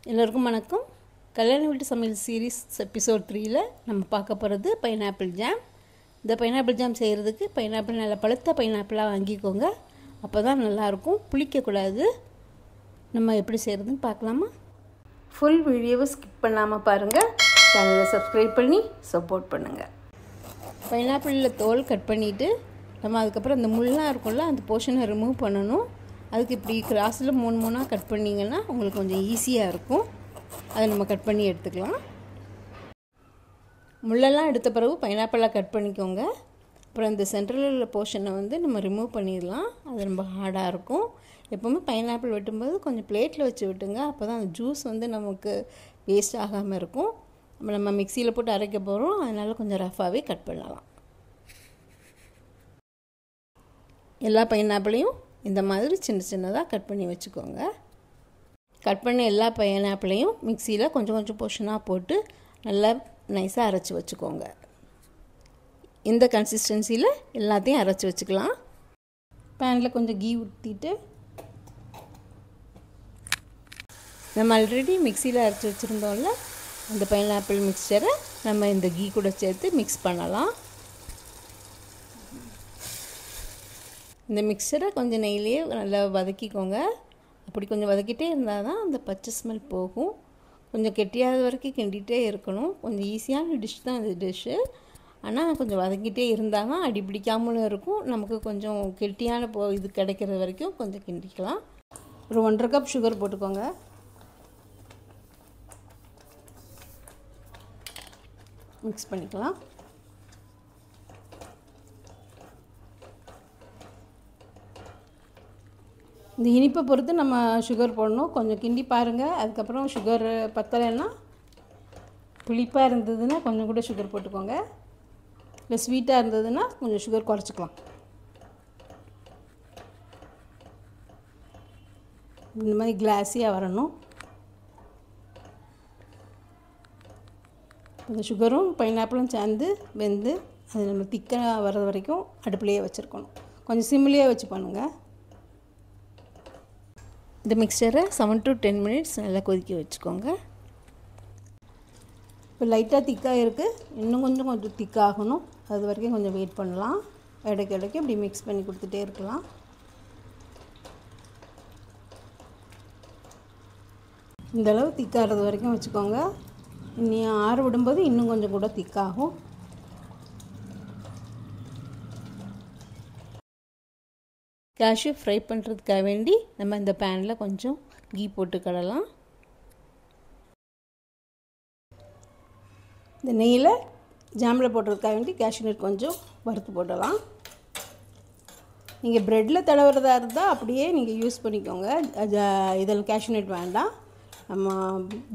எல்லோருக்கும் வணக்கம். கல்யாண வீட்டு சமையல் சீரீஸ் எபிசோட் 3ல் நம்ம பார்க்க போகிறது பைனாப்பிள் ஜாம். இந்த பைனாப்பிள் ஜாம் செய்கிறதுக்கு பைனாப்பிள் நல்லா பழுத்த பைனாப்பிளாக வாங்கிக்கோங்க. அப்போ தான் நல்லாயிருக்கும், புளிக்கக்கூடாது. நம்ம எப்படி செய்கிறதுன்னு பார்க்கலாமா? ஃபுல் வீடியோவை ஸ்கிப் பண்ணாமல் பாருங்கள். சேனலை சப்ஸ்கிரைப் பண்ணி சப்போர்ட் பண்ணுங்கள். பைனாப்பிளில் தோல் கட் பண்ணிவிட்டு நம்ம அதுக்கப்புறம் அந்த முள்ளாக இருக்கும்ல, அந்த போர்ஷனை ரிமூவ் பண்ணணும். அதுக்கு இப்படி கிராஸில் 3 கட் பண்ணிங்கன்னா உங்களுக்கு கொஞ்சம் ஈஸியாக இருக்கும். அதை நம்ம கட் பண்ணி எடுத்துக்கலாம். முள்ளெல்லாம் எடுத்த பிறகு பைனாப்பிளாக கட் பண்ணிக்கோங்க. அப்புறம் இந்த சென்ட்ரலில் உள்ள போர்ஷனை நம்ம ரிமூவ் பண்ணிடலாம். அது ரொம்ப ஹார்டாக இருக்கும். எப்போவுமே பைனாப்பிள் வெட்டும்போது கொஞ்சம் பிளேட்டில் வச்சு விட்டுங்க. அப்போ தான் அந்த ஜூஸ் நமக்கு வேஸ்ட் ஆகாமல் இருக்கும். நம்ம மிக்சியில் போட்டு அரைக்க போகிறோம், அதனால் கொஞ்சம் ரஃபாகவே கட் பண்ணலாம். எல்லா பைனாப்பிளையும் இந்த மாதிரி சின்ன சின்னதாக கட் பண்ணி வச்சுக்கோங்க. கட் பண்ண எல்லா பைனாப்பிளையும் மிக்சியில் கொஞ்சம் கொஞ்சம் போர்ஷனாக போட்டு நல்லா நைஸாக அரைச்சி வச்சுக்கோங்க. இந்த கன்சிஸ்டன்சியில் எல்லாத்தையும் அரைச்சி வச்சுக்கலாம். பேனில் கொஞ்சம் கீ ஊற்றிட்டு நம்ம ஆல்ரெடி மிக்சியில் அரைச்சி வச்சுருந்தோம்ல, அந்த பைனாப்பிள் மிக்சரை நம்ம இந்த கீ கூட சேர்த்து மிக்ஸ் பண்ணலாம். இந்த மிக்சரை கொஞ்சம் நெய்லேயே நல்லா வதக்கிக்கோங்க. அப்படி கொஞ்சம் வதக்கிட்டே இருந்தால் தான் அந்த பச்சை ஸ்மெல் போகும். கொஞ்சம் கெட்டியாத வரைக்கும் கிண்டிகிட்டே இருக்கணும். கொஞ்சம் ஈஸியான டிஷ் தான் இந்த டிஷ்ஷு. ஆனால் கொஞ்சம் வதக்கிட்டே இருந்தால் தான் அடி பிடிக்காமலும் இருக்கும். நமக்கு கொஞ்சம் கெட்டியான இது கிடைக்கிற வரைக்கும் கொஞ்சம் கிண்டிக்கலாம். ஒரு 1.5 கப் சுகர் போட்டுக்கோங்க. மிக்ஸ் பண்ணிக்கலாம். இந்த இனிப்பை பொறுத்து நம்ம சுகர் போடணும். கொஞ்சம் கிண்டி பாருங்கள். அதுக்கப்புறம் சுகர் பத்தலைன்னா, புளிப்பாக இருந்ததுன்னா கொஞ்சம் கூட சுகர் போட்டுக்கோங்க. இல்லை ஸ்வீட்டாக இருந்ததுன்னா கொஞ்சம் சுகர் குறைச்சிக்கலாம். இந்த மாதிரி கிளாஸியாக வரணும். இந்த சுகரும் பைனாப்பிளும் சேர்ந்து வெந்து அது நம்ம திக்காக வர்றது வரைக்கும் அடுப்புலேயே வச்சுருக்கணும். கொஞ்சம் சிம்லேயே வச்சு பண்ணுங்கள். இந்த மிக்சரை 7 to 10 minutes நல்லா கொதிக்க வச்சுக்கோங்க. இப்போ லைட்டாக திக்காக இருக்குது, இன்னும் கொஞ்சம் திக்காகணும். அது வரைக்கும் கொஞ்சம் வெயிட் பண்ணலாம். இடைக்கு இப்படி மிக்ஸ் பண்ணி கொடுத்துட்டே இருக்கலாம். இந்தளவு திக்காகிறது வரைக்கும் வச்சுக்கோங்க. இனி ஆற விடும்போது இன்னும் கொஞ்சம் கூட திக்காகும். கேஷ்யூ ஃப்ரை பண்ணுறதுக்காக வேண்டி நம்ம இந்த பேனில் கொஞ்சம் கீ போட்டுக்கிடலாம். இந்த நெய்யில் ஜாமில் போடுறதுக்காக வேண்டி கேஷ்யூ நட் கொஞ்சம் வறுத்து போடலாம். நீங்கள் ப்ரெட்டில் தடவுறதா இருந்தால் அப்படியே நீங்கள் யூஸ் பண்ணிக்கோங்க. இதில் கேஷ்யூ நட் வேண்டாம். நம்ம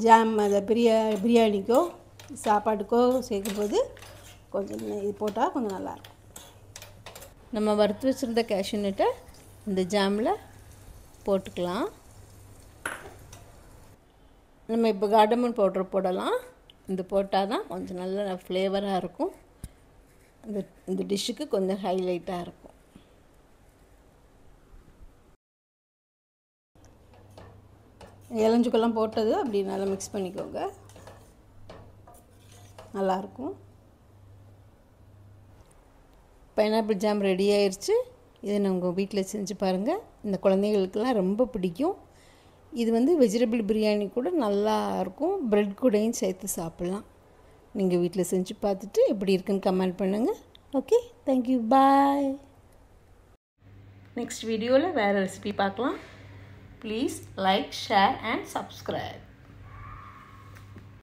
ஜாம் அதை பிரியாணிக்கோ சாப்பாட்டுக்கோ சேர்க்கும்போது கொஞ்சம் இது போட்டால் கொஞ்சம் நல்லாயிருக்கும். நம்ம வறுத்து வச்சுருந்த கேஷ்யூ நட்டை இந்த ஜாமில் போட்டுக்கலாம். நம்ம இப்போ கார்டமன் பவுடர் போடலாம். இது போட்டால் தான் கொஞ்சம் நல்ல ஃப்ளேவராக இருக்கும். இந்த டிஷ்ஷுக்கு கொஞ்சம் ஹைலைட்டாக இருக்கும். இளஞ்சுக்கெல்லாம் போட்டது அப்படி நல்லா மிக்ஸ் பண்ணிக்கோங்க. நல்லாயிருக்கும். பைனாப்பிள் ஜாம் ரெடி ஆயிடுச்சு. இதை உங்கள் வீட்டில் செஞ்சு பாருங்கள். இந்த குழந்தைகளுக்கெல்லாம் ரொம்ப பிடிக்கும். இது வெஜிடபிள் பிரியாணி கூட நல்லா இருக்கும். ப்ரெட் கூடயும் சேர்த்து சாப்பிட்லாம். நீங்கள் வீட்டில் செஞ்சு பார்த்துட்டு எப்படி இருக்குன்னு கமெண்ட் பண்ணுங்கள். ஓகே, தேங்க்யூ, பாய். நெக்ஸ்ட் வீடியோவில் வேறு ரெசிபி பார்க்கலாம். Please like, share and subscribe.